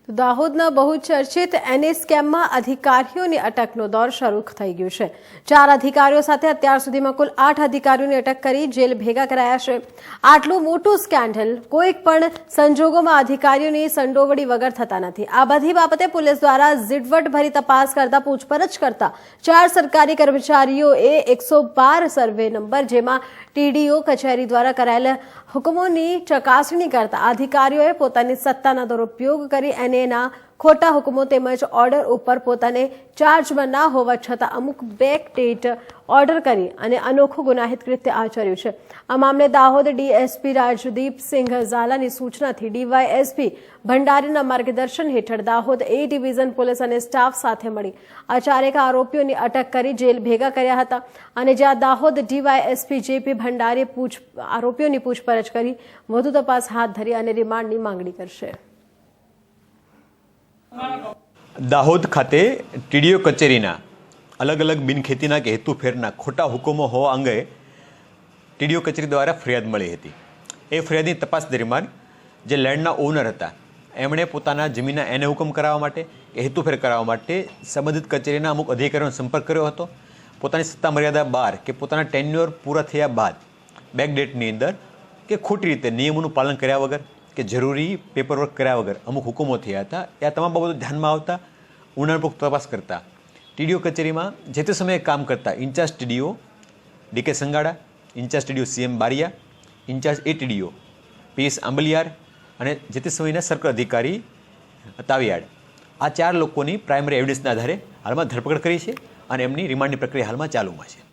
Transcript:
દાહોદના બહુ ચર્ચિત એનએ સ્કેમમાં અધિકારીઓની અટકનો દોર શરૂ થઈ ગયો છે। 4 અધિકારીઓ સાથે અત્યાર સુધીમાં કુલ 8 અધિકારીઓની અટક કરી જેલ ભેગા કરાયા છે। આટલું મોટું સ્કેન્ડલ કોઈક પણ સંજોગોમાં અધિકારીઓની સંડોવણી વગર થતા નથી। આ બધી બાબતે પોલીસ દ્વારા ઝીણવટભરી તપાસ કરતા પૂછપરછ કરતા 4 સરકારી કર્મચારીઓએ 112 સર્વે નંબર જેમાં ટીડીઓ કચેરી દ્વારા કરાયેલા હુકમોની ચકાસણી કરતા અધિકારીઓએ પોતાની સત્તાના દુરુપયોગ કરી એનએના ખોટા હુકમો તેમજ ઓર્ડર ઉપર પોતાને ચાર્જમાં ના હોવા છતાં અમુક બેકડેટ ઓર્ડર કરી અને અનોખું ગુનાહિત કૃત્ય આચર્યું છે। આ મામલે દાહોદ ડીએસપી રાજદીપસિંહ ઝાલાની સૂચનાથી ડીવાયએસપી ભંડારીના માર્ગદર્શન હેઠળ દાહોદ એ ડિવિઝન પોલીસ અને સ્ટાફ સાથે મળી આ 4 આરોપીઓની અટક કરી જેલ ભેગા કર્યા હતા અને જ્યાં દાહોદ ડીવાયએસપી જેપી ભંડારી આરોપીઓની પૂછપરછ કરી વધુ તપાસ હાથ ધરી અને રિમાન્ડની માંગણી કરશે। દાહોદ ખાતે ટીડીઓ કચેરીના અલગ અલગ બિનખેતીના કે હેતુફેરના ખોટા હુકમો હોવા અંગે ટીડીઓ કચેરી દ્વારા ફરિયાદ મળી હતી। એ ફરિયાદની તપાસ દરમિયાન જે લેન્ડના ઓનર હતા એમણે પોતાના જમીનના એને હુકમ કરાવવા માટે કે હેતુફેર કરાવવા માટે સંબંધિત કચેરીના અમુક અધિકારીઓનો સંપર્ક કર્યો હતો। પોતાની સત્તા મર્યાદા બહાર કે પોતાના ટેન્યુઅર પૂરા થયા બાદ બેકડેટની અંદર કે ખોટી રીતે નિયમોનું પાલન કર્યા વગર કે જરૂરી પેપરવર્ક કર્યા વગર અમુક હુકમો થયા હતા। એ તમામ બાબતો ધ્યાનમાં આવતા ઊંડાણપૂર્વક તપાસ કરતા ટીડીઓ કચેરીમાં જે તે સમયે કામ કરતા incharge TDO DK Sangada, incharge TDO CM Baria, incharge એ ટીડીઓ પીએસ આંબલિયાર અને જે તે સમયના સર્કલ અધિકારી તાવિયાડ આ 4 લોકોની પ્રાઇમરી એવિડન્સના આધારે હાલમાં ધરપકડ કરી છે અને એમની રિમાન્ડની પ્રક્રિયા હાલમાં ચાલુમાં છે।